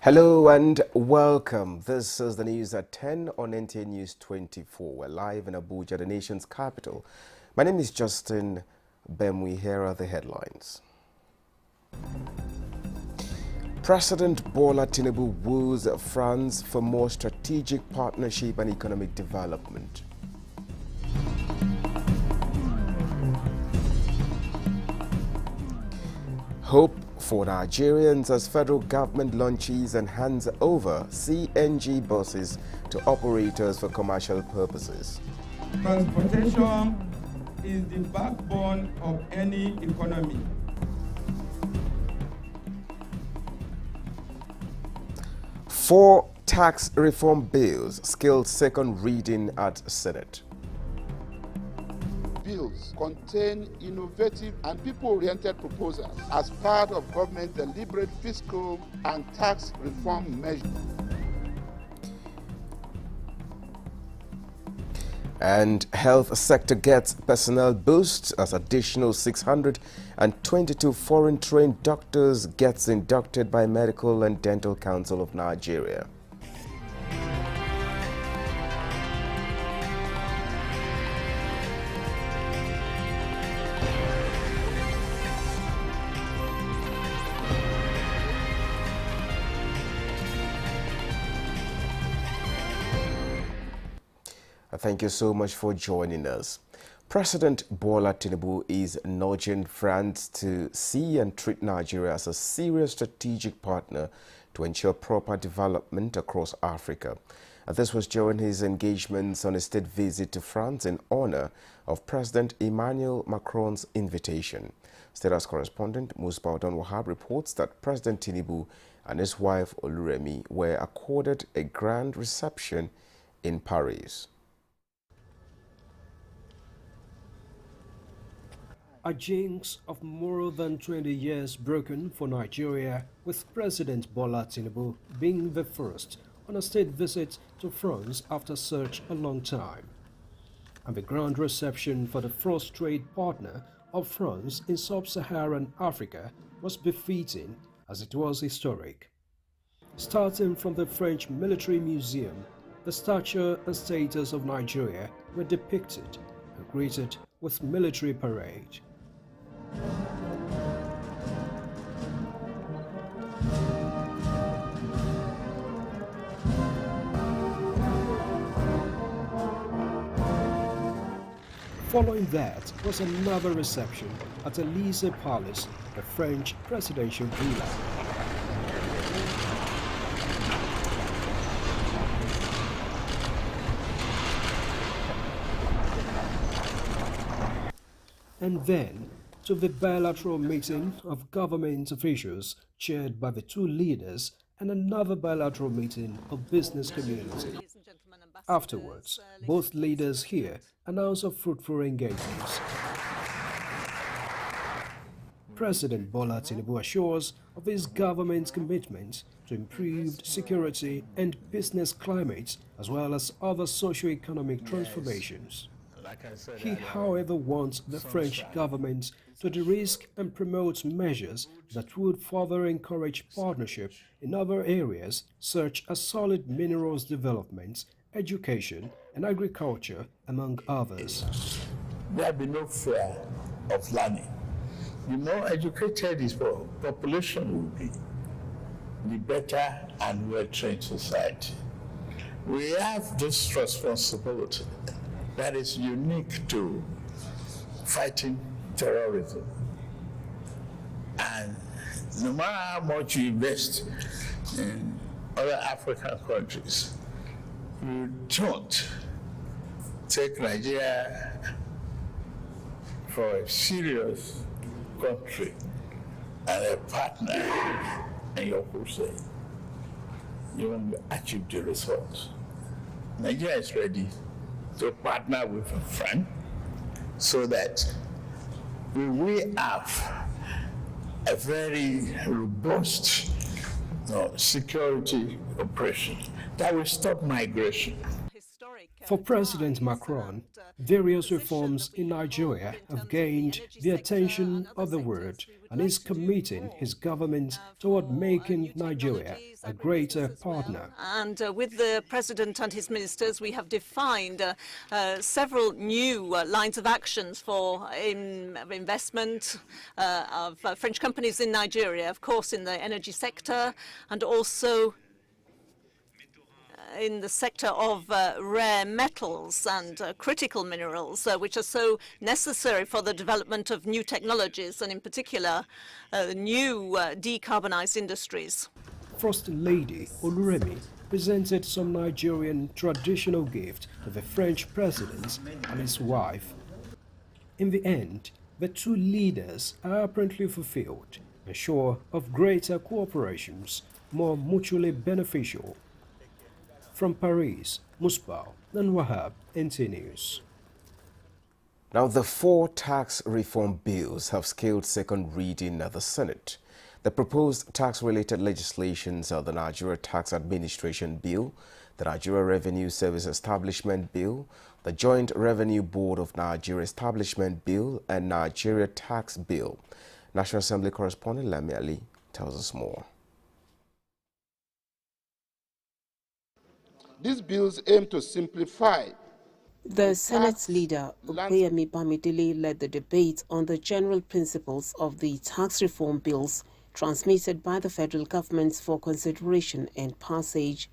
Hello and welcome. This is the news at 10 on Nta News24. We're live in Abuja, the nation's capital. My name is Justin Bemwi. Here are the headlines. President Bola Tinubu woos France for more strategic partnership and economic development. Hope for Nigerians as federal government launches and hands over CNG buses to operators for commercial purposes. Transportation is the backbone of any economy. Four tax reform bills skilled second reading at Senate. Bills contain innovative and people-oriented proposals as part of government's deliberate fiscal and tax reform measures. And health sector gets personnel boost as additional 622 foreign trained doctors gets inducted by Medical and Dental Council of Nigeria. Thank you so much for joining us. President Bola Tinubu is nudging France to see and treat Nigeria as a serious strategic partner to ensure proper development across Africa. This was during his engagements on a state visit to France in honor of President Emmanuel Macron's invitation. State House correspondent Musbaudan Wahab reports that President Tinubu and his wife Oluremi were accorded a grand reception in Paris. A jinx of more than 20 years broken for Nigeria, with President Bola Tinubu being the first on a state visit to France after such a long time. And the grand reception for the first trade partner of France in sub-Saharan Africa was befitting as it was historic. Starting from the French Military Museum, the stature and status of Nigeria were depicted and greeted with military parade. Following that was another reception at Élysée Palace, the French presidential villa. And then to the bilateral meeting of government officials chaired by the two leaders and another bilateral meeting of business community. Afterwards, both leaders here announced of fruitful engagements. President Bola Tinubu assures of his government's commitment to improved security and business climates as well as other socio-economic transformations. He, however, wants the French government to de-risk and promote measures that would further encourage partnership in other areas such as solid minerals development, education and agriculture, among others. There will be no fear of learning. The more educated this population will be, the better and well-trained society. We have this responsibility that is unique to fighting terrorism. And no matter how much you invest in other African countries, you don't take Nigeria for a serious country and a partner in your crusade. You won't achieve the results. Nigeria is ready to partner with a friend so that we have a very robust security operation that will stop migration. For President Macron, various reforms in Nigeria have gained the attention of the world and is committing his government toward making Nigeria a greater partner. And with the President and his ministers, we have defined several new lines of actions for investment of French companies in Nigeria, of course in the energy sector and also in the sector of rare metals and critical minerals, which are so necessary for the development of new technologies and in particular new decarbonized industries. First Lady Oluremi presented some Nigerian traditional gift to the French president and his wife. In the end, the two leaders are apparently fulfilled and sure of greater cooperations, more mutually beneficial. From Paris, Musbah and Wahab, Nta News. Now, the 4 tax reform bills have scaled second reading at the Senate. The proposed tax-related legislations are the Nigeria Tax Administration Bill, the Nigeria Revenue Service Establishment Bill, the Joint Revenue Board of Nigeria Establishment Bill, and Nigeria Tax Bill. National Assembly correspondent Lami Ali tells us more. These bills aim to simplify. The Senate leader, Okoyemi Bamidele, led the debate on the general principles of the tax reform bills transmitted by the federal government for consideration and passage.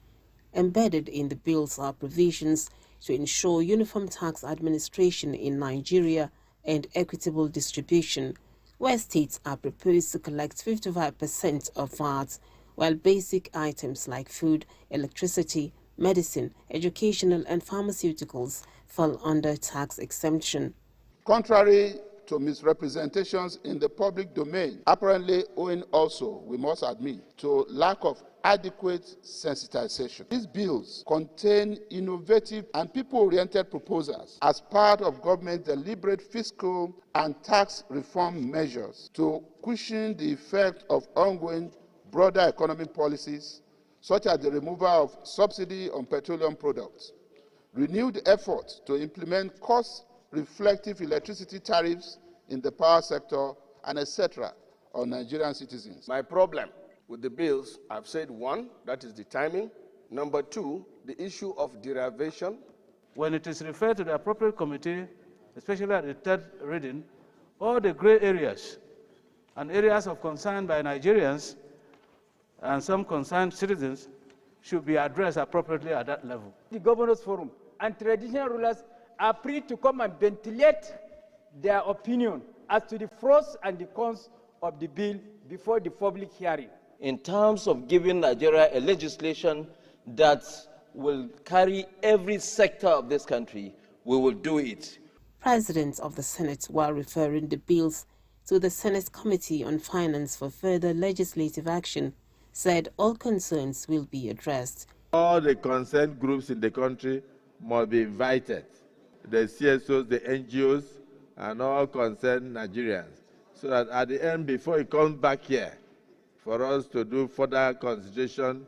Embedded in the bills are provisions to ensure uniform tax administration in Nigeria and equitable distribution, where states are proposed to collect 55% of VAT, while basic items like food, electricity, medicine, educational and pharmaceuticals fall under tax exemption. Contrary to misrepresentations in the public domain, apparently owing also, we must admit, to lack of adequate sensitization. These bills contain innovative and people-oriented proposals as part of government's deliberate fiscal and tax reform measures to cushion the effect of ongoing broader economic policies such as the removal of subsidy on petroleum products, renewed efforts to implement cost-reflective electricity tariffs in the power sector, and etc. on Nigerian citizens. My problem with the bills, I've said one, that is the timing. Number two, the issue of derivation. When it is referred to the appropriate committee, especially at the third reading, all the gray areas and areas of concern by Nigerians and some concerned citizens should be addressed appropriately at that level. The Governors Forum and traditional rulers are free to come and ventilate their opinion as to the pros and the cons of the bill before the public hearing. In terms of giving Nigeria a legislation that will carry every sector of this country, we will do it. Presidents of the Senate, while referring the bills to the Senate Committee on Finance for further legislative action, said all concerns will be addressed. All the concerned groups in the country must be invited, the CSOs, the NGOs, and all concerned Nigerians, so that at the end, before it comes back here, for us to do further consideration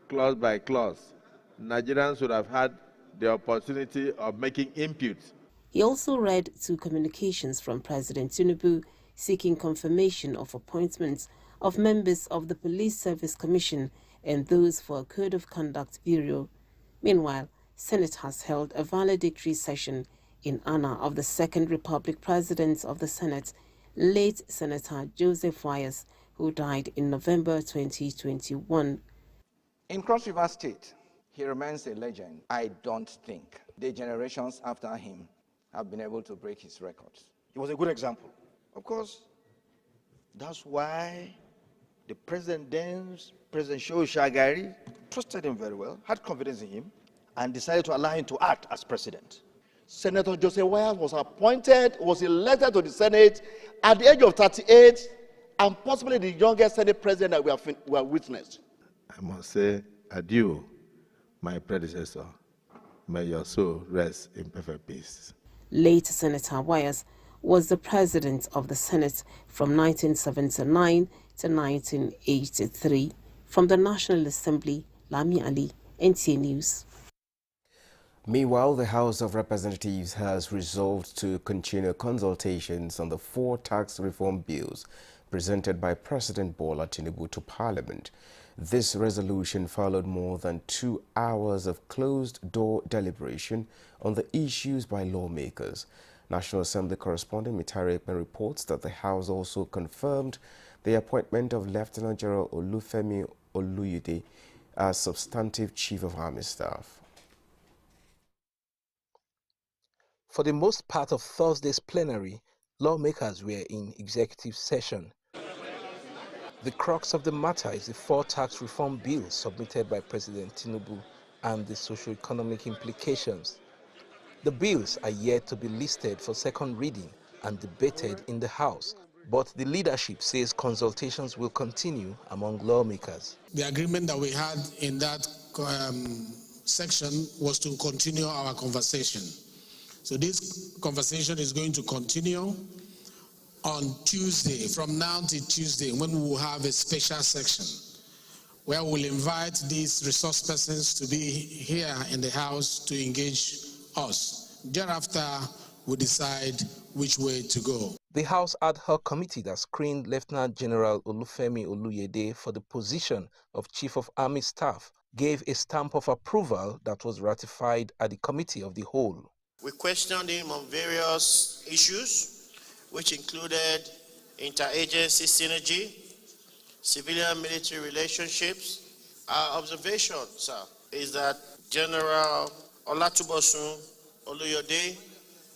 clause by clause, Nigerians would have had the opportunity of making input. He also read 2 communications from President Tinubu seeking confirmation of appointments of members of the Police Service Commission and those for a Code of Conduct Bureau. Meanwhile, Senate has held a valedictory session in honor of the Second Republic President of the Senate, late Senator Joseph Wyers, who died in November 2021. In Cross River State, he remains a legend. I don't think the generations after him have been able to break his records. He was a good example. Of course, that's why the president then, President Shehu Shagari, trusted him very well, had confidence in him, and decided to allow him to act as president. Senator Joseph Wyers was appointed, was elected to the Senate at the age of 38, and possibly the youngest Senate president that we have witnessed. I must say adieu, my predecessor. May your soul rest in perfect peace. Late Senator Wyers was the president of the Senate from 1979 to 1983. From the National Assembly, Lami Ali, Nta News. Meanwhile, the House of Representatives has resolved to continue consultations on the 4 tax reform bills presented by President Bola Tinubu to Parliament. This resolution followed more than 2 hours of closed-door deliberation on the issues by lawmakers. National Assembly correspondent Nta reports that the House also confirmed the appointment of Lieutenant General Olufemi Oluyede as substantive Chief of Army Staff. For the most part of Thursday's plenary, lawmakers were in executive session. The crux of the matter is the 4 tax reform bills submitted by President Tinubu and the socio-economic implications. The bills are yet to be listed for second reading and debated in the House, but the leadership says consultations will continue among lawmakers. The agreement that we had in that section was to continue our conversation. So this conversation is going to continue on Tuesday, from now till Tuesday, when we will have a special section where we'll invite these resource persons to be here in the House to engage us. Thereafter, we'll decide which way to go. The House ad hoc committee that screened Lieutenant General Olufemi Oluyede for the position of Chief of Army Staff gave a stamp of approval that was ratified at the Committee of the Whole. We questioned him on various issues, which included interagency synergy, civilian-military relationships. Our observation, sir, is that General Olatubosun Oluyede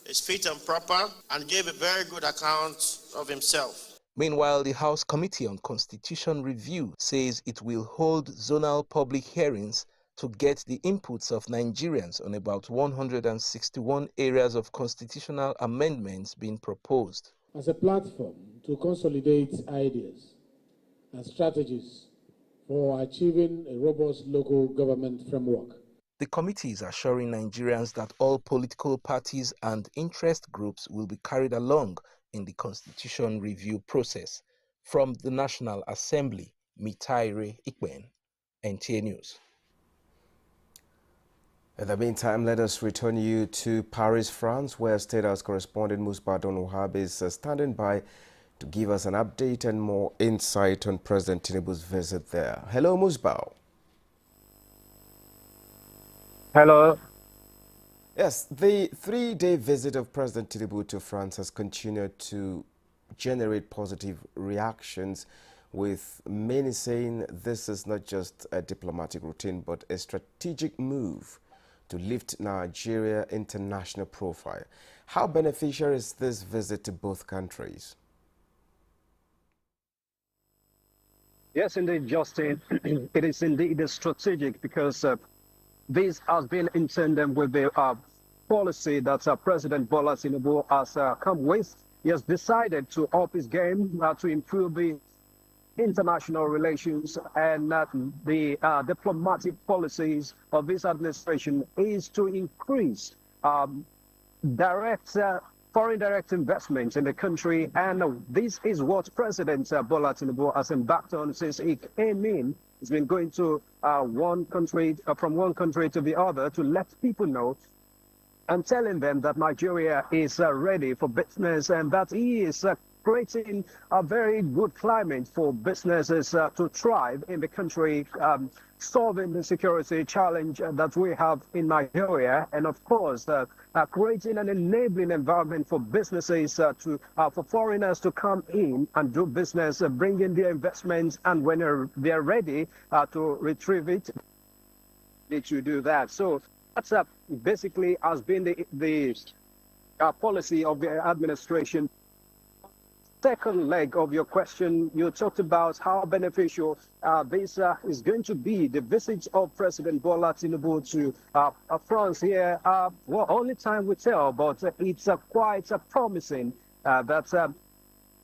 is fit and proper and gave a very good account of himself. Meanwhile, the House Committee on Constitution Review says it will hold zonal public hearings to get the inputs of Nigerians on about 161 areas of constitutional amendments being proposed. As a platform to consolidate ideas and strategies for achieving a robust local government framework. The committee is assuring Nigerians that all political parties and interest groups will be carried along in the constitution review process. From the National Assembly, Nta Nta News. In the meantime, let us return you to Paris, France, where State House correspondent Musbah Donwahab is standing by to give us an update and more insight on President Tinubu's visit there. Hello, Musbah. Hello. Yes, the 3-day visit of President Tinubu to France has continued to generate positive reactions, with many saying this is not just a diplomatic routine but a strategic move to lift Nigeria's international profile. How beneficial is this visit to both countries? Yes, indeed, Justin. It is indeed strategic because this has been in tandem with the policy that President Bola Tinubu has come with. He has decided to up his game to improve the international relations, and the diplomatic policies of this administration is to increase foreign direct investments in the country, and this is what President Bola Tinubu has embarked on since he came in. He's been going to one country, from one country to the other, to let people know and telling them that Nigeria is ready for business and that he is creating a very good climate for businesses to thrive in the country, solving the security challenge that we have in Nigeria, and of course creating an enabling environment for businesses for foreigners to come in and do business, bring in their investments, and when they're ready to retrieve it, they should do that. So that's basically has been the policy of the administration. Second leg of your question, you talked about how beneficial this is going to be, the visit of President Bola Tinubu to France here. Well, only time will tell, but it's quite promising that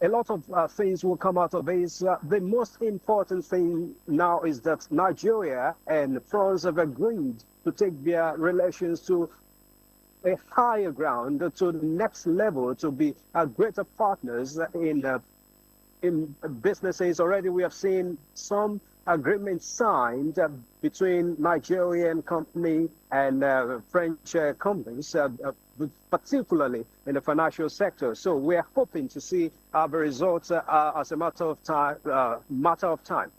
a lot of things will come out of this. The most important thing now is that Nigeria and France have agreed to take their relations to a higher ground, to the next level, to be greater partners in businesses. Already we have seen some agreement signed between Nigerian company and French companies, particularly in the financial sector. So we are hoping to see the results as a matter of time.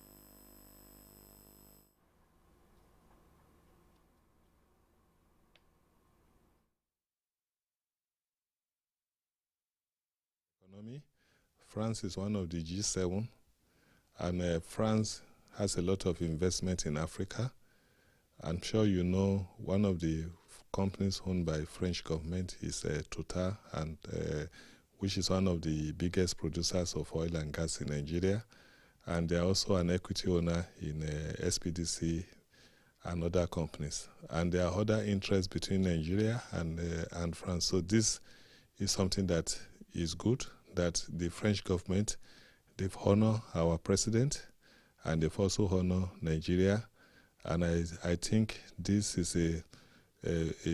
Economy. France is one of the G7, and France has a lot of investment in Africa. I'm sure you know one of the companies owned by French government is Total, and which is one of the biggest producers of oil and gas in Nigeria. And they are also an equity owner in SPDC and other companies. And there are other interests between Nigeria and France. So this is something that is good, that the French government, they've honored our president, and they've also honored Nigeria. And I think this is a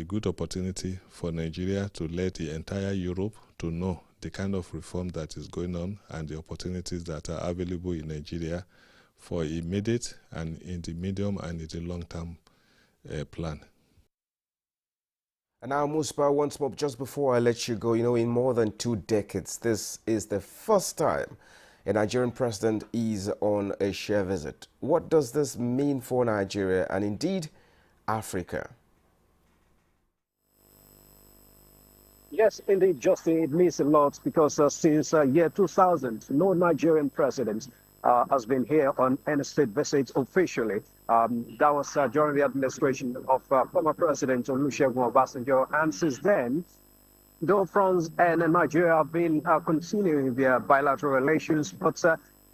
good opportunity for Nigeria to let the entire Europe to know the kind of reform that is going on and the opportunities that are available in Nigeria for immediate and in the medium and in the long-term plan. And now, Musba, once more, just before I let you go, in more than 2 decades, this is the first time a Nigerian president is on a share visit. What does this mean for Nigeria and indeed Africa? Yes, indeed, Justin, it means a lot because since year 2000, no Nigerian president has been here on any state visit officially. That was during the administration of former President Olusegun Obasanjo, and since then, though France and Nigeria have been continuing their bilateral relations, but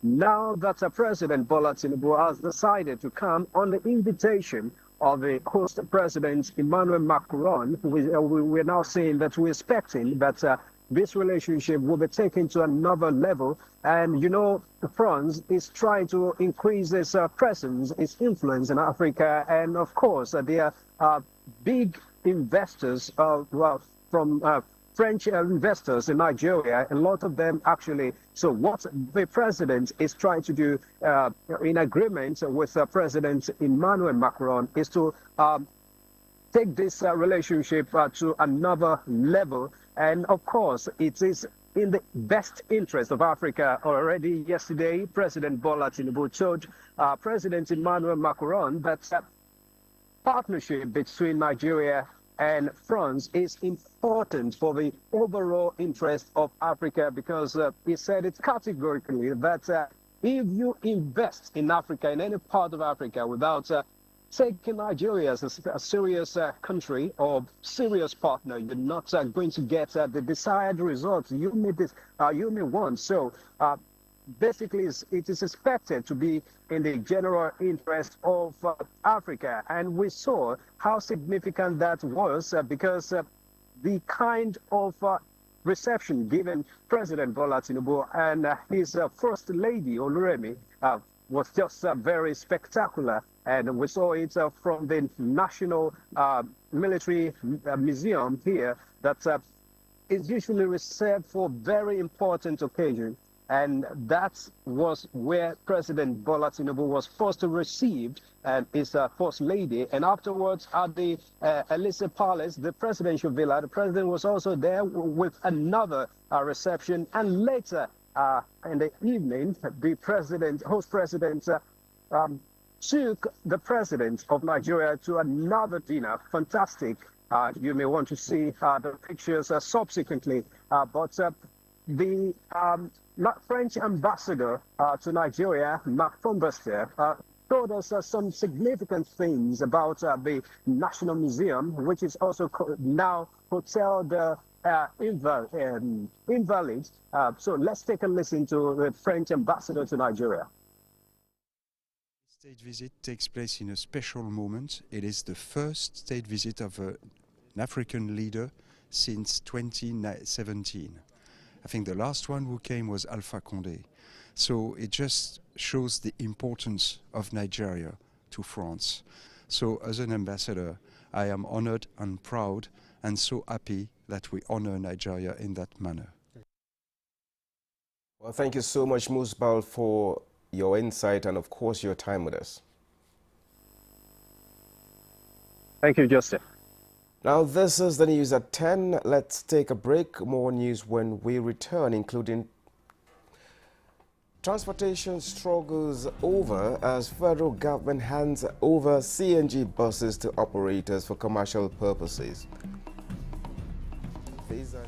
now that President Bola Tinubu has decided to come on the invitation of the host President Emmanuel Macron, we're now saying that we're expecting that this relationship will be taken to another level. And, France is trying to increase its presence, its influence in Africa. And, of course, there are big investors from French investors in Nigeria, a lot of them actually. So what the president is trying to do in agreement with President Emmanuel Macron is to take this relationship to another level. And of course, it is in the best interest of Africa. Already yesterday, President Bola Tinubu told President Emmanuel Macron that partnership between Nigeria and France is important for the overall interest of Africa, because he said it categorically that if you invest in Africa, in any part of Africa, without taking Nigeria as a serious country or serious partner, you're not going to get the desired results you may want. So basically, it is expected to be in the general interest of Africa. And we saw how significant that was because the kind of reception given President Bola Tinubu and his First Lady, Oluremi, was just very spectacular. And we saw it from the National Military Museum here that is usually reserved for very important occasions. And that was where President Bola Tinubu was first received and his First Lady. And afterwards at the Elysee Palace, the presidential villa, the president was also there with another reception. And later in the evening, the host president took the president of Nigeria to another dinner. Fantastic. You may want to see the pictures subsequently. But the French ambassador to Nigeria, Marc Fombester, told us some significant things about the National Museum, which is also now Hotel de Invalids. So let's take a listen to the French ambassador to Nigeria. State visit takes place in a special moment. It is the first state visit of an African leader since 2017. I think the last one who came was Alpha Condé. So it just shows the importance of Nigeria to France. So as an ambassador, I am honored and proud and so happy that we honor Nigeria in that manner. Well, thank you so much, Musbal, for your insight and, of course, your time with us. Thank you, Justin. Now, this is the news at 10. Let's take a break. More news when we return, including transportation struggles over as federal government hands over CNG buses to operators for commercial purposes. These are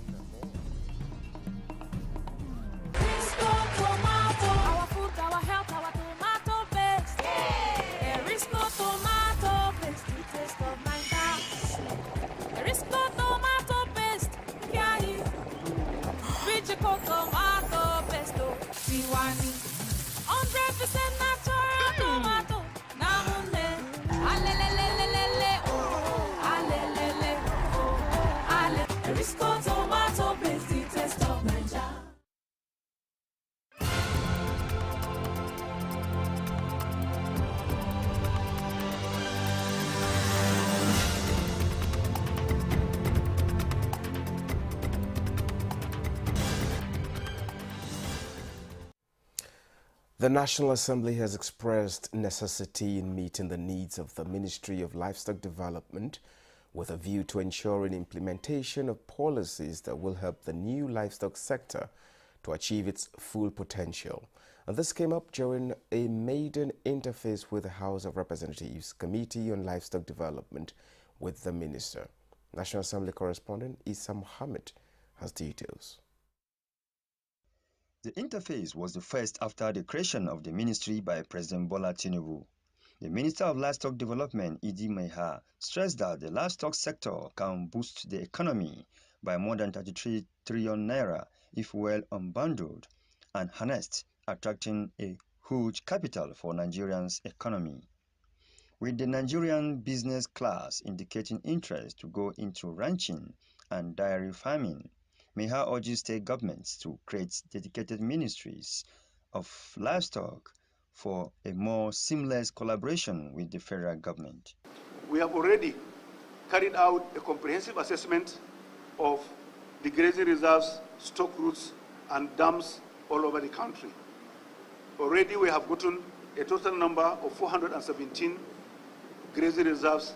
The National Assembly has expressed necessity in meeting the needs of the Ministry of Livestock Development with a view to ensuring implementation of policies that will help the new livestock sector to achieve its full potential. And this came up during a maiden interface with the House of Representatives Committee on Livestock Development with the Minister. National Assembly correspondent Issa Mohammed has details. The interface was the first after the creation of the ministry by President Bola Tinubu. The Minister of Livestock Development, Idi Meha, stressed that the livestock sector can boost the economy by more than 33 trillion naira if well unbundled and harnessed, attracting a huge capital for Nigeria's economy. With the Nigerian business class indicating interest to go into ranching and dairy farming, Meha urges state governments to create dedicated ministries of livestock for a more seamless collaboration with the federal government. We have already carried out a comprehensive assessment of the grazing reserves, stock routes, and dams all over the country. Already we have gotten a total number of 417 grazing reserves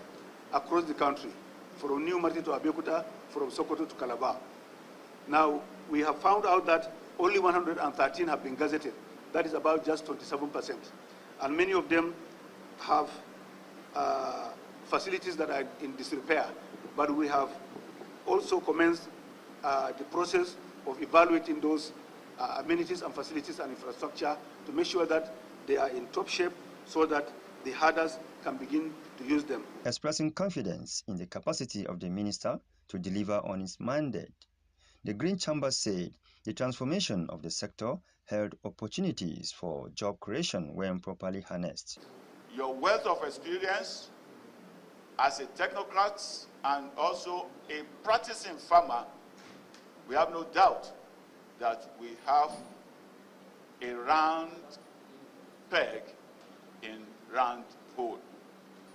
across the country, from New Market to Abeokuta, from Sokoto to Calabar. Now, we have found out that only 113 have been gazetted. That is about just 27%. And many of them have facilities that are in disrepair. But we have also commenced the process of evaluating those amenities and facilities and infrastructure to make sure that they are in top shape so that the herders can begin to use them. Expressing confidence in the capacity of the minister to deliver on his mandate, the Green Chamber said the transformation of the sector held opportunities for job creation when properly harnessed. Your wealth of experience as a technocrat and also a practicing farmer, we have no doubt that we have a round peg in round hole.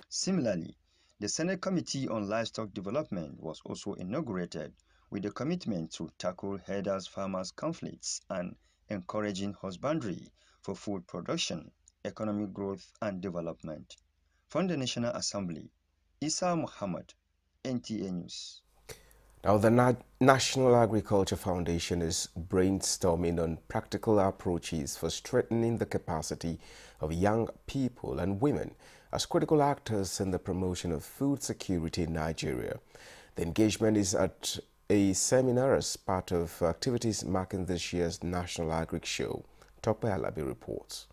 Similarly, the Senate Committee on Livestock Development was also inaugurated with a commitment to tackle herders-farmers conflicts and encouraging husbandry for food production, economic growth and development. From the National Assembly, Issa Muhammad, NTA News. Now, the National Agriculture Foundation is brainstorming on practical approaches for strengthening the capacity of young people and women as critical actors in the promotion of food security in Nigeria. The engagement is at a seminar as part of activities marking this year's National Agri Show. Tope Alabi reports.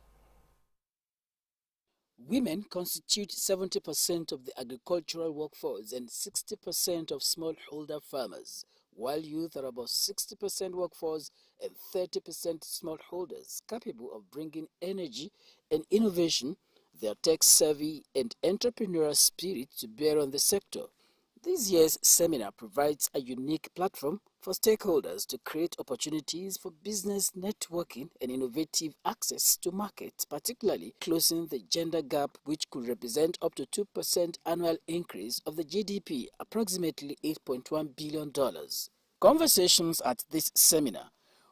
Women constitute 70% of the agricultural workforce and 60% of smallholder farmers, while youth are about 60% workforce and 30% smallholders capable of bringing energy and innovation, their tech-savvy and entrepreneurial spirit to bear on the sector. This year's seminar provides a unique platform for stakeholders to create opportunities for business networking and innovative access to markets, particularly closing the gender gap, which could represent up to 2% annual increase of the GDP, approximately $8.1 billion. Conversations at this seminar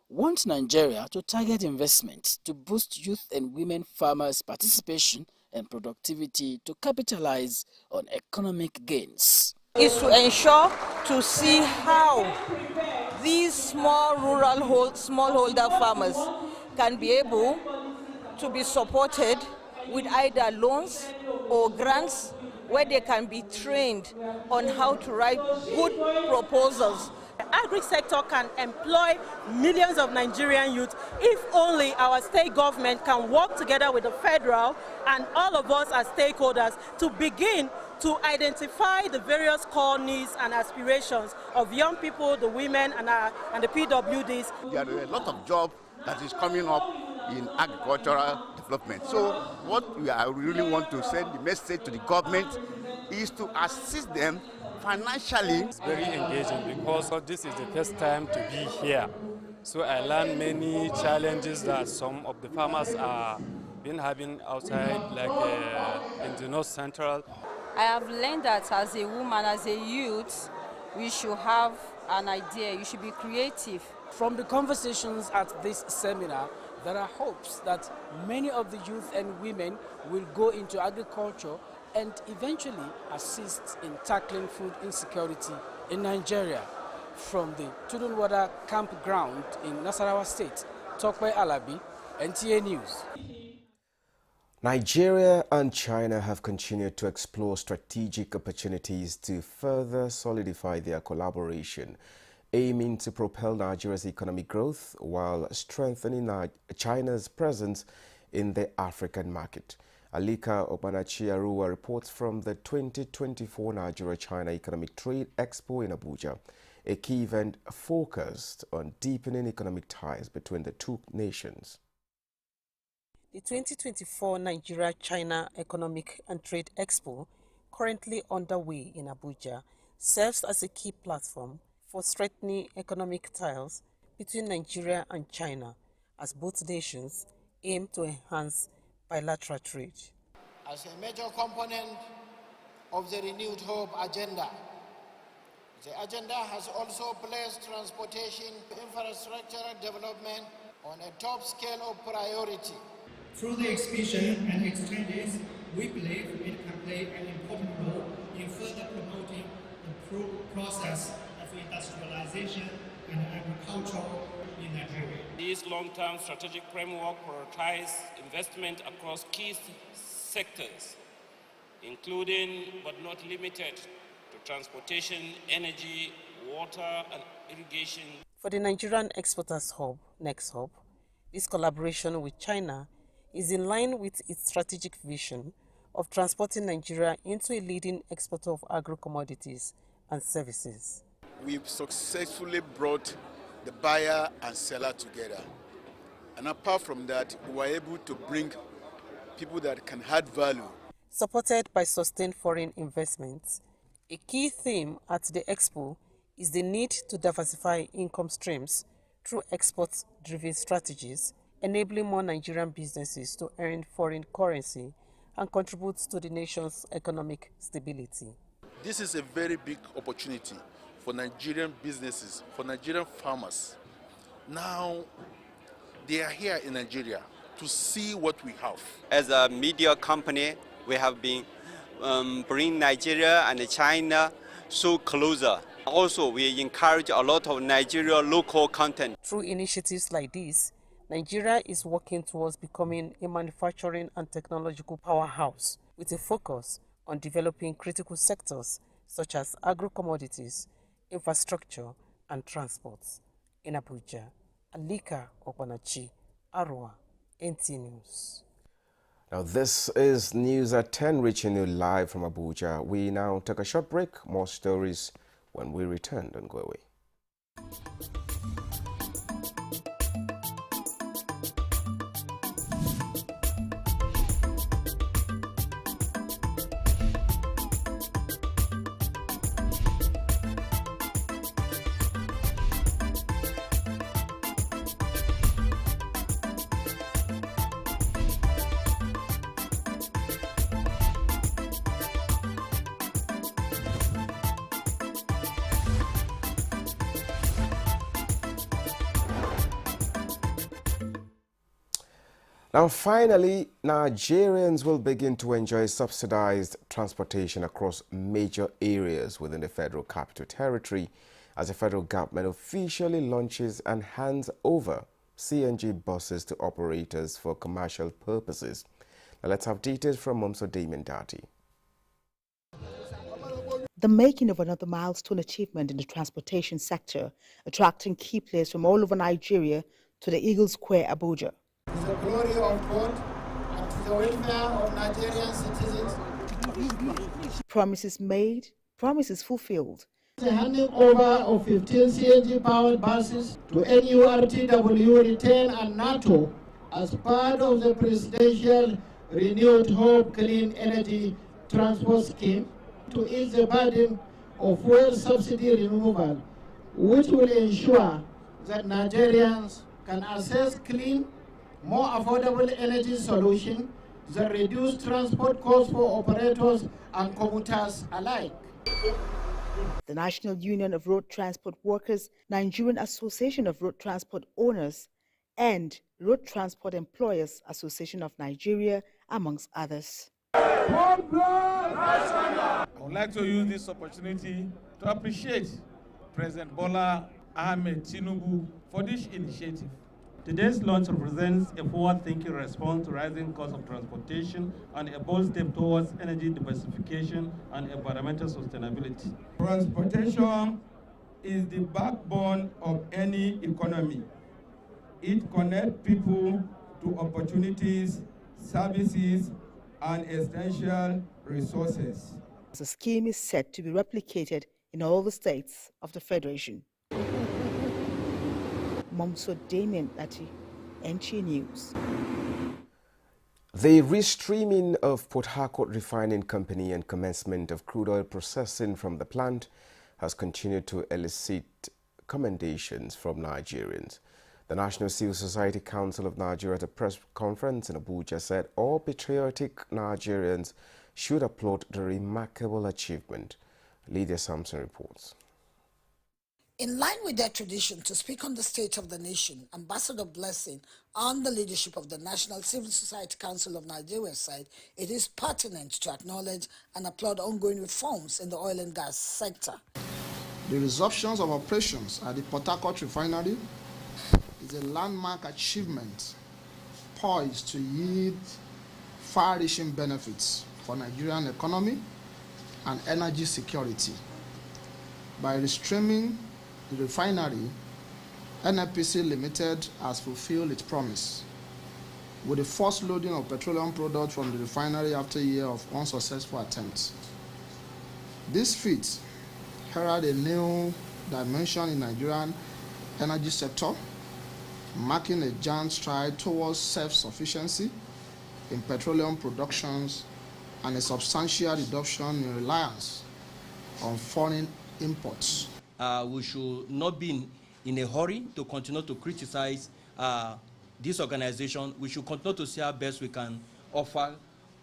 want Nigeria to target investments to boost youth and women farmers' participation and productivity to capitalize on economic gains. Is to ensure to see how these small rural smallholder farmers can be able to be supported with either loans or grants where they can be trained on how to write good proposals. The agri-sector can employ millions of Nigerian youth if only our state government can work together with the federal and all of us as stakeholders to begin to identify the various core needs and aspirations of young people, the women and the PWDs. There are a lot of jobs that is coming up in agricultural development. So what we really want to send the message to the government is to assist them financially. It's very engaging because this is the first time to be here. So I learned many challenges that some of the farmers are been having outside, like in the North Central. I have learned that as a woman, as a youth, we should have an idea, you should be creative. From the conversations at this seminar, there are hopes that many of the youth and women will go into agriculture and eventually assist in tackling food insecurity in Nigeria. From the Tudunwada campground in Nasarawa State, Tokwe Alabi, Nta News. Nigeria and China have continued to explore strategic opportunities to further solidify their collaboration, aiming to propel Nigeria's economic growth while strengthening China's presence in the African market. Alika Obanachi-Arua reports from the 2024 Nigeria-China Economic Trade Expo in Abuja, a key event focused on deepening economic ties between the two nations. The 2024 Nigeria-China Economic and Trade Expo, currently underway in Abuja, serves as a key platform for strengthening economic ties between Nigeria and China, as both nations aim to enhance bilateral trade. As a major component of the renewed hope agenda, the agenda has also placed transportation infrastructure development on a top scale of priority. Through the exhibition and exchanges, we believe it can play an important role in further promoting the process of industrialization and agriculture in Nigeria. This long-term strategic framework prioritizes investment across key sectors, including but not limited to transportation, energy, water, and irrigation. For the Nigerian Exporters Hub, Next Hub, this collaboration with China is in line with its strategic vision of transporting Nigeria into a leading exporter of agro-commodities and services. We've successfully brought the buyer and seller together. And apart from that, we were able to bring people that can add value. Supported by sustained foreign investments, a key theme at the Expo is the need to diversify income streams through export-driven strategies, enabling more Nigerian businesses to earn foreign currency and contribute to the nation's economic stability. This is a very big opportunity for Nigerian businesses, for Nigerian farmers. Now, they are here in Nigeria to see what we have. As a media company, we have been bringing Nigeria and China so closer. Also, we encourage a lot of Nigeria local content. Through initiatives like this, Nigeria is working towards becoming a manufacturing and technological powerhouse with a focus on developing critical sectors such as agro-commodities, infrastructure, and transport. In Abuja, Alika Obanachi-Arua, Nta News. Now this is News at 10 reaching you live from Abuja. We now take a short break. More stories when we return. Don't go away. Now, finally, Nigerians will begin to enjoy subsidized transportation across major areas within the Federal Capital Territory as the federal government officially launches and hands over CNG buses to operators for commercial purposes. Now, let's have details from Momso Damon Dati. The making of another milestone achievement in the transportation sector, attracting key players from all over Nigeria to the Eagle Square, Abuja. To the glory of God and to the welfare of Nigerian citizens. Promises made, promises fulfilled. The handing over of 15 CNG-powered buses to NURTW, Retain and NATO as part of the presidential Renewed Hope Clean Energy Transport Scheme to ease the burden of fuel subsidy removal, which will ensure that Nigerians can access clean, more affordable energy solutions that reduce transport costs for operators and commuters alike. The National Union of Road Transport Workers, Nigerian Association of Road Transport Owners, and Road Transport Employers Association of Nigeria, amongst others. I would like to use this opportunity to appreciate President Bola Ahmed Tinubu for this initiative. Today's launch represents a forward-thinking response to rising costs of transportation and a bold step towards energy diversification and environmental sustainability. Transportation is the backbone of any economy. It connects people to opportunities, services, and essential resources. The scheme is set to be replicated in all the states of the Federation. Momso Damien Lati, Nta News. The restreaming of Port Harcourt Refining Company and commencement of crude oil processing from the plant has continued to elicit commendations from Nigerians. The National Civil Society Council of Nigeria at a press conference in Abuja said all patriotic Nigerians should applaud the remarkable achievement. Lydia Sampson reports. In line with their tradition to speak on the state of the nation, Ambassador Blessing, on the leadership of the National Civil Society Council of Nigeria, said it is pertinent to acknowledge and applaud ongoing reforms in the oil and gas sector. The resumption of operations at the Port Harcourt refinery is a landmark achievement poised to yield far-reaching benefits for Nigerian economy and energy security. By restreaming the refinery, NNPC Limited has fulfilled its promise with the first loading of petroleum products from the refinery after a year of unsuccessful attempts. This feat heralded a new dimension in Nigerian energy sector, marking a giant stride towards self-sufficiency in petroleum productions and a substantial reduction in reliance on foreign imports. We should not be in a hurry to continue to criticize this organization. We should continue to see how best we can offer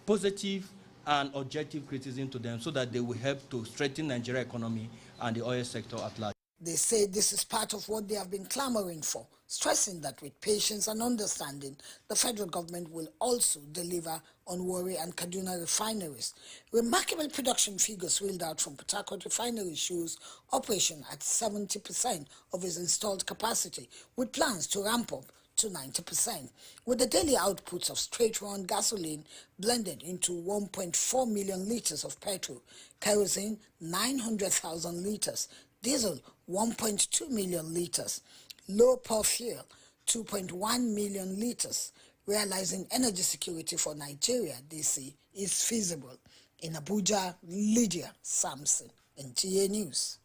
positive and objective criticism to them so that they will help to strengthen Nigerian economy and the oil sector at large. They say this is part of what they have been clamoring for, stressing that with patience and understanding, the federal government will also deliver on Warri and Kaduna refineries. Remarkable production figures wheeled out from Port Harcourt refinery shows operation at 70% of its installed capacity, with plans to ramp up to 90%, with the daily outputs of straight-run gasoline blended into 1.4 million litres of petrol, kerosene 900,000 litres, diesel 1.2 million litres, low-power fuel 2.1 million litres, realizing energy security for Nigeria, they say, is feasible. In Abuja, Lydia Sampson, Nta News.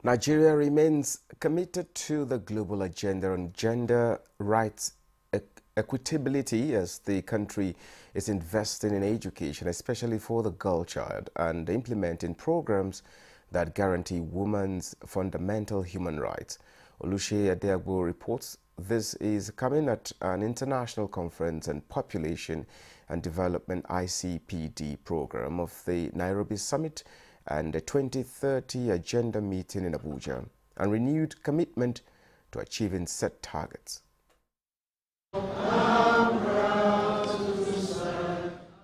Nigeria remains committed to the global agenda on gender rights equitability as the country is investing in education, especially for the girl child, and implementing programs that guarantee women's fundamental human rights. Oluseyi Adeagbo reports this is coming at an international conference on population and development ICPD program of the Nairobi Summit and the 2030 Agenda meeting in Abuja, and renewed commitment to achieving set targets.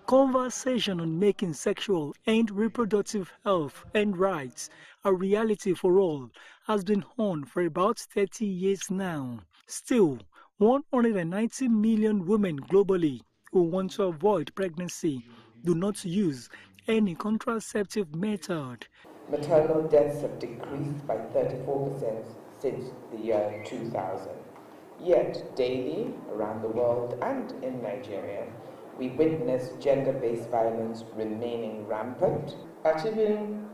Conversation on making sexual and reproductive health and rights a reality for all has been on for about 30 years now. Still, 190 million women globally who want to avoid pregnancy do not use any contraceptive method. Maternal deaths have decreased by 34% since the year 2000. Yet, daily, around the world and in Nigeria, we witness gender-based violence remaining rampant. Achieving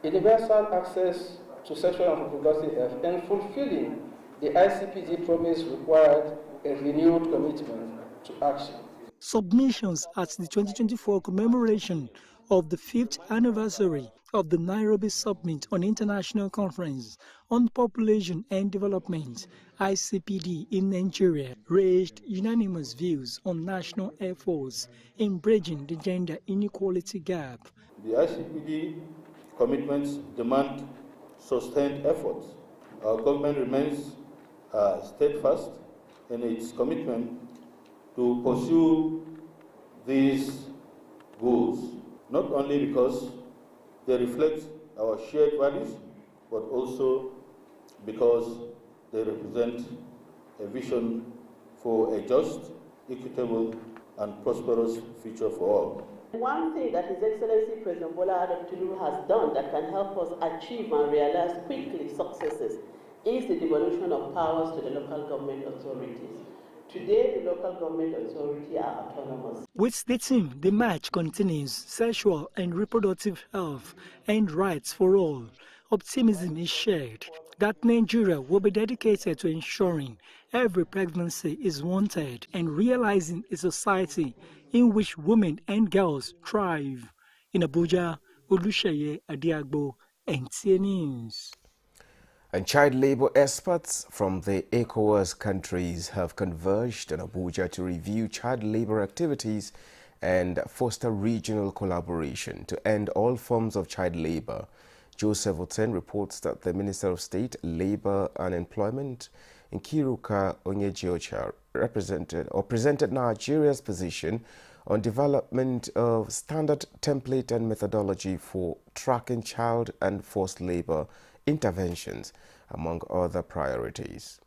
universal access to sexual and reproductive health and fulfilling the ICPD promise required a renewed commitment to action. Submissions at the 2024 commemoration of the 5th anniversary of the Nairobi Summit on International Conference on Population and Development, ICPD, in Nigeria raised unanimous views on national efforts in bridging the gender inequality gap. The ICPD commitments demand sustained efforts. Our government remains steadfast in its commitment to pursue these goals, not only because they reflect our shared values, but also because they represent a vision for a just, equitable, and prosperous future for all. One thing that His Excellency President Bola Tinubu has done that can help us achieve and realize quickly successes is the devolution of powers to the local government authorities. Today, the local government authorities are autonomous. With the theme, the march continues sexual and reproductive health and rights for all. Optimism is shared that Nigeria will be dedicated to ensuring every pregnancy is wanted and realizing a society in which women and girls thrive. In Abuja, Olusheye Adiagbo, Nta News. And child labor experts from the ECOWAS countries have converged in Abuja to review child labor activities and foster regional collaboration to end all forms of child labor. Joseph Oten reports that the Minister of State, Labor and Employment, Nkiruka Onyejiocha, presented Nigeria's position on development of standard template and methodology for tracking child and forced labor interventions, among other priorities.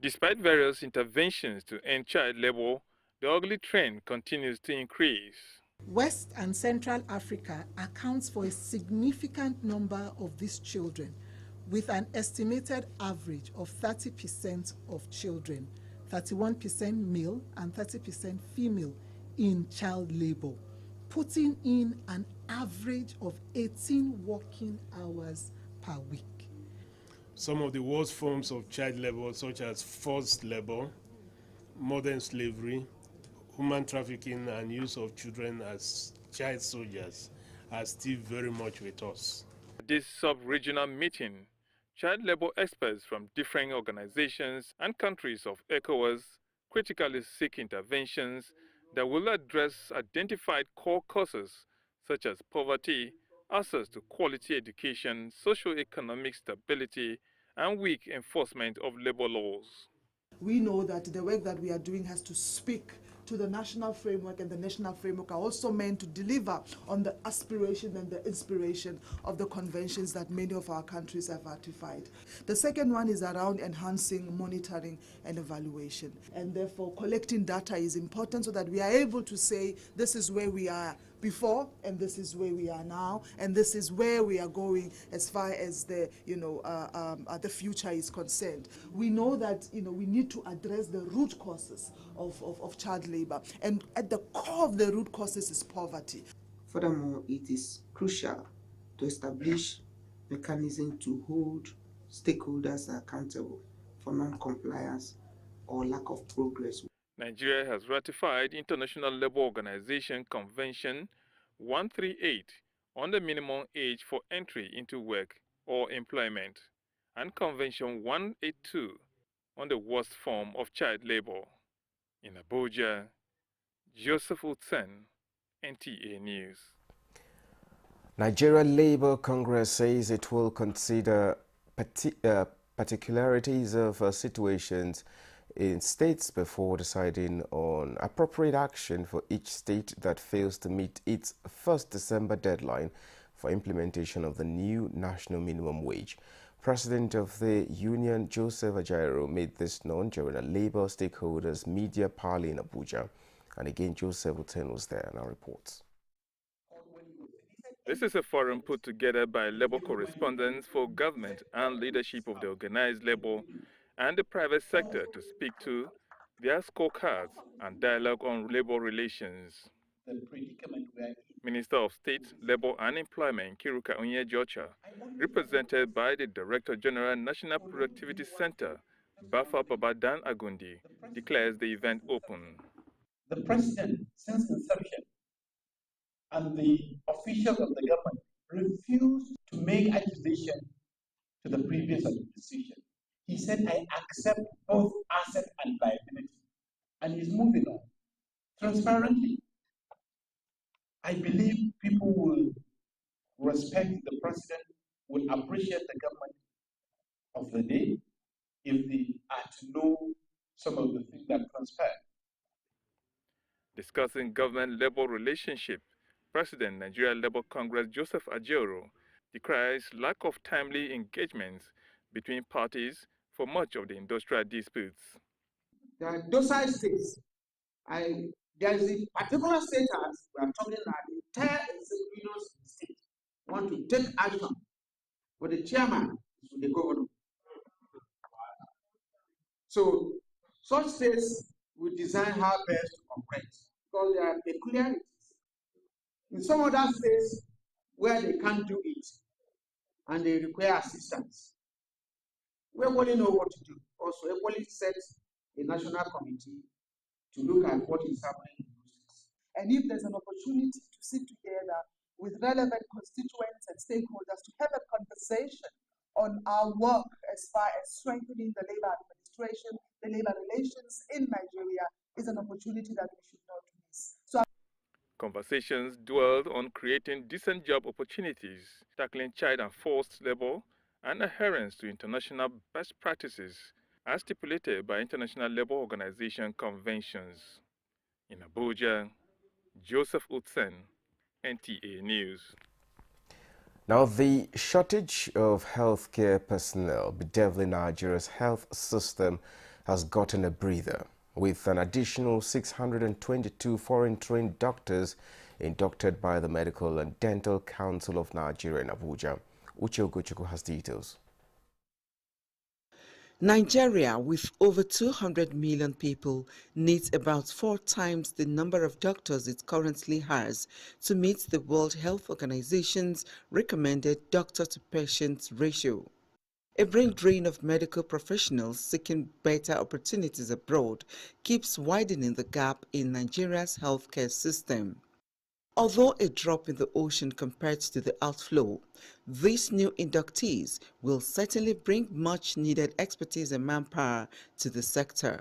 Despite various interventions to end child labor, the ugly trend continues to increase. West and Central Africa accounts for a significant number of these children, with an estimated average of 30% of children, 31% male and 30% female, in child labor, putting in an average of 18 working hours per week. Some of the worst forms of child labor, such as forced labor, modern slavery, human trafficking, and use of children as child soldiers, are still very much with us. At this sub-regional meeting, child labor experts from different organizations and countries of ECOWAS critically seek interventions that will address identified core causes such as poverty, access to quality education, socio-economic stability, and weak enforcement of labor laws. We know that the work that we are doing has to speak to the national framework, and the national framework are also meant to deliver on the aspiration and the inspiration of the conventions that many of our countries have ratified. The second one is around enhancing monitoring and evaluation, and therefore collecting data is important so that we are able to say this is where we are before, and this is where we are now, and this is where we are going as far as the the future is concerned. We know that we need to address the root causes of child labor, and at the core of the root causes is poverty. Furthermore, it is crucial to establish mechanisms to hold stakeholders accountable for non-compliance or lack of progress. Nigeria has ratified International Labour Organization Convention 138 on the minimum age for entry into work or employment, and Convention 182 on the worst form of child labor. In Abuja, Joseph Utsen, NTA News. Nigeria Labour Congress says it will consider particularities of situations in states before deciding on appropriate action for each state that fails to meet its 1st December deadline for implementation of the new national minimum wage. President of the union, Joseph Ajaero, made this known during a labor stakeholders media parley in Abuja. And again, Joseph Uten was there and our reports. This is a forum put together by labor correspondents for government and leadership of the organized labor and the private sector to speak to their scorecards and dialogue on labor relations. Minister of State, Labor and Employment, Kiruka Onyejocha, represented by the Director General National Productivity Center, Bafa Babadan Agundi, declares the event open. The President, since inception, and the officials of the government refused to make accusation to the previous administration. He said, I accept both asset and liability, and he's moving on transparently. I believe people will respect the president, will appreciate the government of the day if they are to know some of the things that transpire. Discussing government-labor relationship, President Nigeria Labour Congress Joseph Ajaero decries lack of timely engagements between parties for much of the industrial disputes. There are docile states. There is a particular state as we are talking about the entire executives in the state want to take action, but the chairman is with the governor. So such states will design how best to cooperate because there are peculiarities. In some other states where they can't do it and they require assistance, we equally know what to do. Also, equally set a national committee to look at what is happening in those states. And if there's an opportunity to sit together with relevant constituents and stakeholders to have a conversation on our work as far as strengthening the labor administration, the labor relations in Nigeria, is an opportunity that we should not miss. Conversations dwelled on creating decent job opportunities, tackling child and forced labor, and adherence to international best practices as stipulated by International Labour Organization conventions. In Abuja, Joseph Utsen, NTA News. Now, the shortage of healthcare personnel bedeviling Nigeria's health system has gotten a breather, with an additional 622 foreign-trained doctors inducted by the Medical and Dental Council of Nigeria in Abuja. Uche Ogochukwu has details. Nigeria, with over 200 million people, needs about 4 times the number of doctors it currently has to meet the World Health Organization's recommended doctor-to-patient ratio. A brain drain of medical professionals seeking better opportunities abroad keeps widening the gap in Nigeria's healthcare system. Although a drop in the ocean compared to the outflow, these new inductees will certainly bring much-needed expertise and manpower to the sector.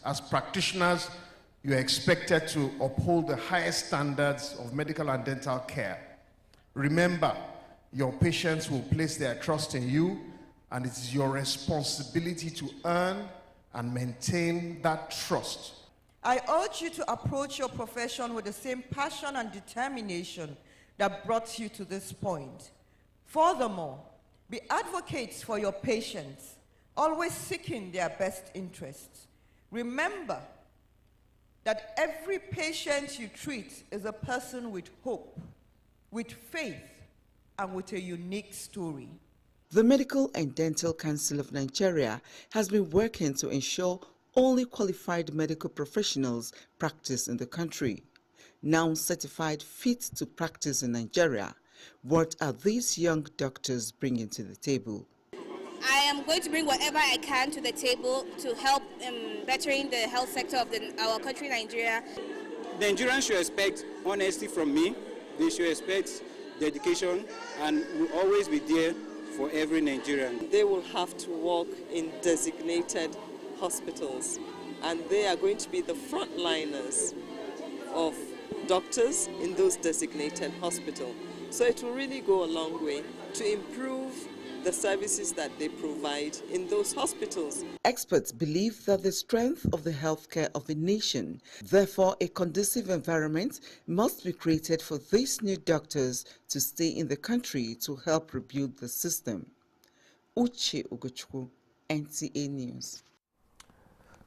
As practitioners, you are expected to uphold the highest standards of medical and dental care. Remember, your patients will place their trust in you, and it is your responsibility to earn and maintain that trust. I urge you to approach your profession with the same passion and determination that brought you to this point. Furthermore, be advocates for your patients, always seeking their best interests. Remember that every patient you treat is a person with hope, with faith, and with a unique story. The Medical and Dental Council of Nigeria has been working to ensure only qualified medical professionals practice in the country. Now certified fit to practice in Nigeria, what are these young doctors bringing to the table? I am going to bring whatever I can to the table to help bettering the health sector of our country, Nigeria. The Nigerians should expect honesty from me. They should expect dedication, and will always be there for every Nigerian. They will have to work in designated hospitals, and they are going to be the frontliners of doctors in those designated hospitals. So it will really go a long way to improve the services that they provide in those hospitals. Experts believe that the strength of the healthcare of the nation, therefore a conducive environment must be created for these new doctors to stay in the country to help rebuild the system. Uche Ugochukwu, NTA News.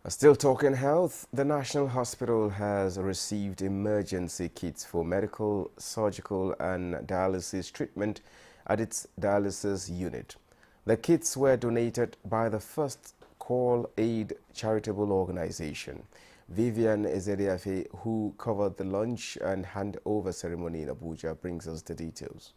Still talking health, the National Hospital has received emergency kits for medical, surgical and dialysis treatment at its dialysis unit. The kits were donated by the First Call Aid charitable organization. Vivian Ezediafe, who covered the launch and handover ceremony in Abuja, brings us the details.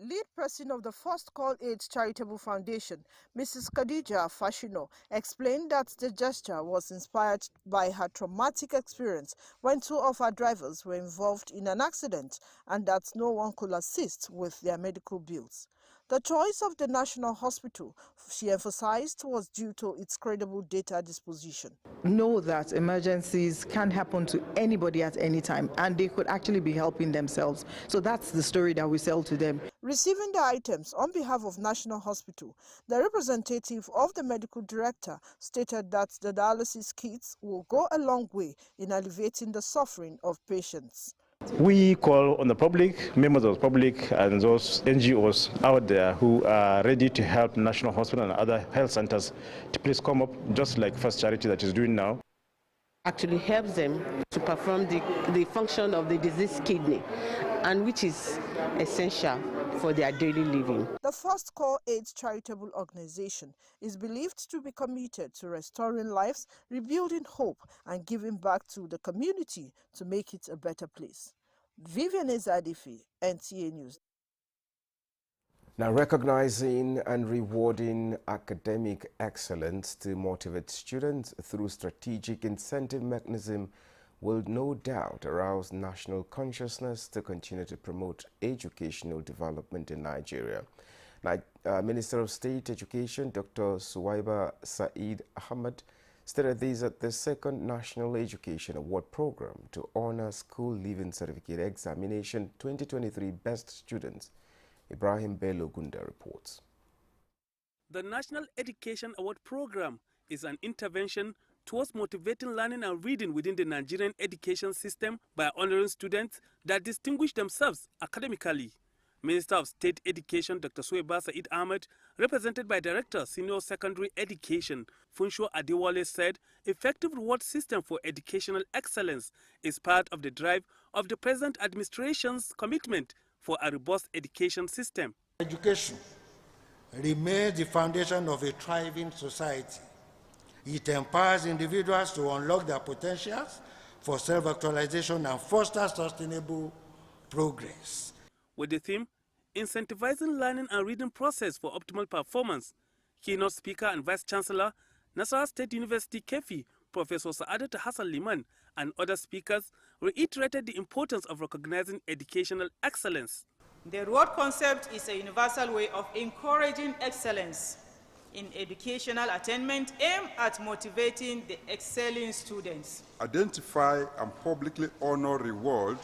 Lead person of the First Call Aid Charitable Foundation, Mrs. Khadija Fashino, explained that the gesture was inspired by her traumatic experience when two of her drivers were involved in an accident and that no one could assist with their medical bills. The choice of the National Hospital, she emphasized, was due to its credible data disposition. Know that emergencies can happen to anybody at any time, and they could actually be helping themselves. So that's the story that we sell to them. Receiving the items on behalf of National Hospital, the representative of the medical director stated that the dialysis kits will go a long way in alleviating the suffering of patients. We call on the public, members of the public and those NGOs out there who are ready to help National Hospital and other health centers to please come up, just like First Charity that is doing now. Actually helps them to perform the function of the diseased kidney, and which is essential for their daily living. The First Call Aid charitable organization is believed to be committed to restoring lives, rebuilding hope, and giving back to the community to make it a better place. Vivian Ezadifi, NTA News. Now, recognizing and rewarding academic excellence to motivate students through strategic incentive mechanism will no doubt arouse national consciousness to continue to promote educational development in Nigeria. Minister of State Education, Dr. Suwaiba Said Ahmed, stated this at the second National Education Award Program to honor School Leaving Certificate Examination 2023 Best Students. Ibrahim Bello Gunda reports. The National Education Award Program is an intervention towards motivating learning and reading within the Nigerian education system by honoring students that distinguish themselves academically. Minister of State Education Dr. Suwaiba Said Ahmed, represented by Director Senior Secondary Education Funsho Adewale, said effective reward system for educational excellence is part of the drive of the present administration's commitment for a robust education system. Education remains the foundation of a thriving society. It empowers individuals to unlock their potentials for self-actualization and foster sustainable progress. With the theme, Incentivizing Learning and Reading Process for Optimal Performance, keynote speaker and Vice Chancellor, Nasarawa State University KEFI, Professor Saadat Hassan Liman, and other speakers reiterated the importance of recognizing educational excellence. The reward concept is a universal way of encouraging excellence in educational attainment aimed at motivating the excelling students. Identify and publicly honor reward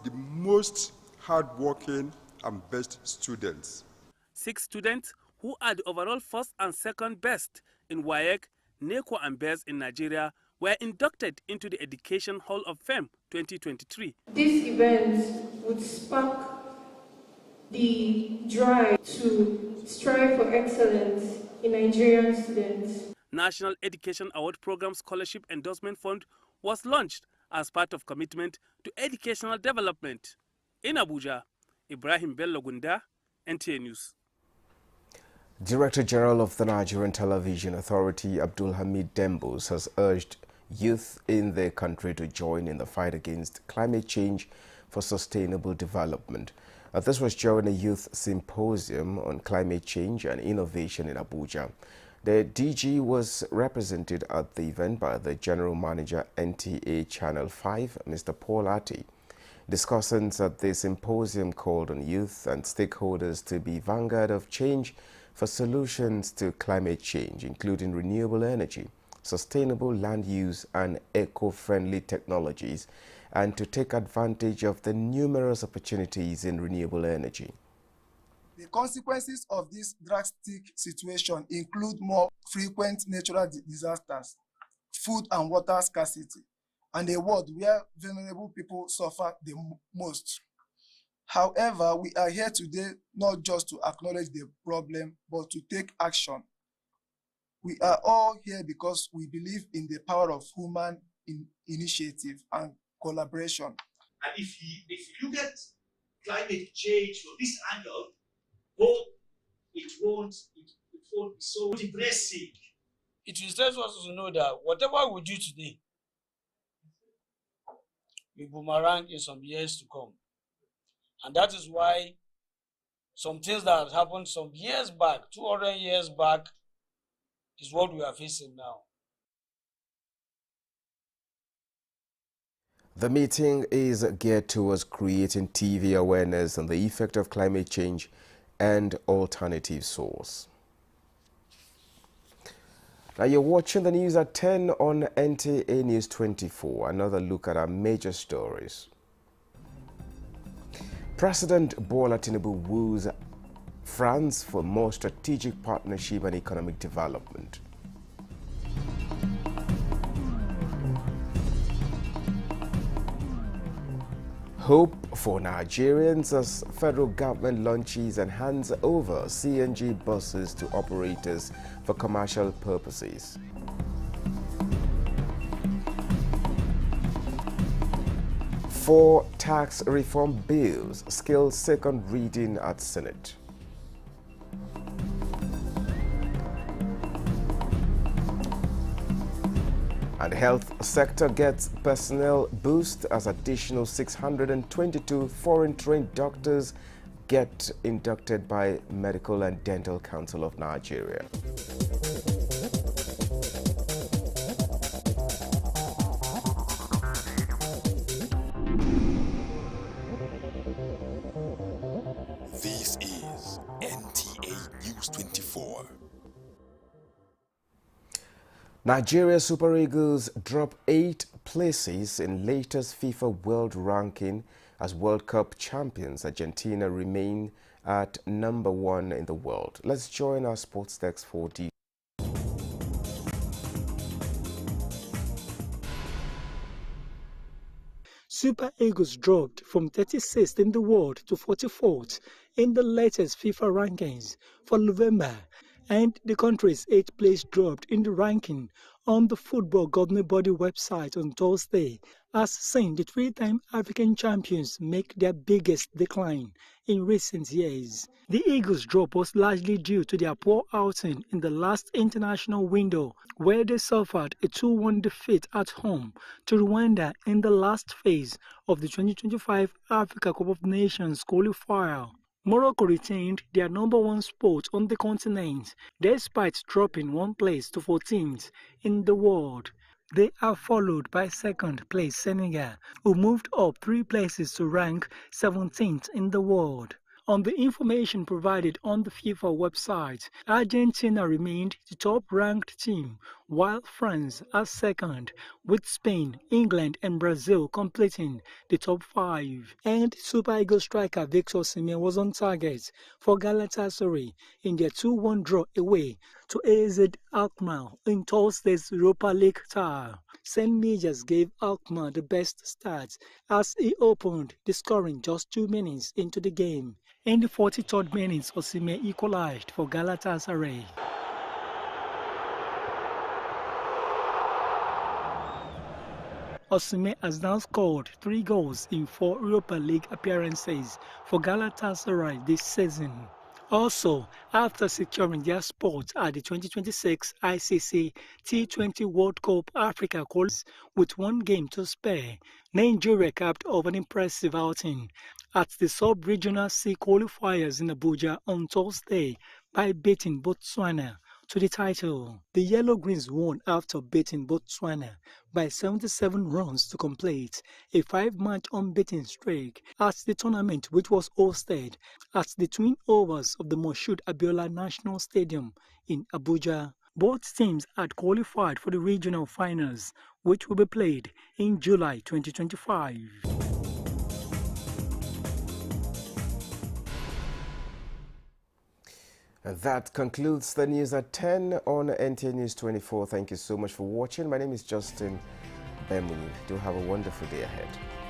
the most hardworking and best students. 6 students who are the overall first and second best in WAEC, NECO and BES in Nigeria were inducted into the Education Hall of Fame 2023. This event would spark the drive to strive for excellence in Nigerian students. National Education Award Program Scholarship Endorsement Fund was launched as part of commitment to educational development. In Abuja, Ibrahim Bello Gunda, NTA News. Director General of the Nigerian Television Authority, Abdul Hamid Dembos, has urged youth in the country to join in the fight against climate change for sustainable development. This was during a youth symposium on climate change and innovation in Abuja. The DG was represented at the event by the General Manager NTA Channel 5, Mr. Paul Ati. Discussants at the symposium called on youth and stakeholders to be vanguard of change for solutions to climate change, including renewable energy, sustainable land use and eco-friendly technologies, and to take advantage of the numerous opportunities in renewable energy. The consequences of this drastic situation include more frequent natural disasters, food and water scarcity, and a world where vulnerable people suffer the most. However, we are here today not just to acknowledge the problem, but to take action. We are all here because we believe in the power of human initiative and collaboration. And if you look at climate change from this angle, well, it won't be so depressing. It will serve us to know that whatever we do today will boomerang in some years to come. And that is why some things that happened some years back, 200 years back, is what we are facing now. The meeting is geared towards creating TV awareness on the effect of climate change and alternative source. Now you're watching the news at 10 on Nta News24. Another look at our major stories. President Bola Tinubu woos France for more strategic partnership and economic development. Hope for Nigerians as federal government launches and hands over CNG buses to operators for commercial purposes. Four tax reform bills still second reading at Senate. And health sector gets personnel boost as additional 622 foreign-trained doctors get inducted by Medical and Dental Council of Nigeria. This is Nta News24. Nigeria Super Eagles drop 8 places in latest FIFA World Ranking as World Cup champions. Argentina remain at #1 in the world. Let's join our sports desk for details. Super Eagles dropped from 36th in the world to 44th in the latest FIFA rankings for November, and the country's 8th place dropped in the ranking on the football governing body website on Thursday, has seen the three-time African champions make their biggest decline in recent years. The Eagles' drop was largely due to their poor outing in the last international window, where they suffered a 2-1 defeat at home to Rwanda in the last phase of the 2025 Africa Cup of Nations qualifier. Morocco retained their #1 spot on the continent, despite dropping 1 place to 14th in the world. They are followed by second-place Senegal, who moved up 3 places to rank 17th in the world. On the information provided on the FIFA website, Argentina remained the top-ranked team, while France are second, with Spain, England and Brazil completing the top 5. And Super Eagles striker Victor Osimhen was on target for Galatasaray in their 2-1 draw away to AZ Alkmaar in Thursday's Europa League tie. St. Majors gave Alkmaar the best start as he opened the scoring just 2 minutes into the game. In the 43rd minute, Osimhen equalized for Galatasaray. Osimhen has now scored 3 goals in 4 Europa League appearances for Galatasaray this season. Also, after securing their spot at the 2026 ICC T20 World Cup Africa qualifiers with 1 game to spare, Nigeria capped off an impressive outing at the sub-regional C qualifiers in Abuja on Thursday by beating Botswana to the title. The Yellow Greens won after beating Botswana by 77 runs to complete a 5-match unbeaten streak at the tournament, which was hosted at the Twin Overs of the Moshood Abiola National Stadium in Abuja. Both teams had qualified for the regional finals, which will be played in July 2025. That concludes the news at 10 on Nta News 24. Thank you so much for watching. My name is Justin Bemuni. Do have a wonderful day ahead.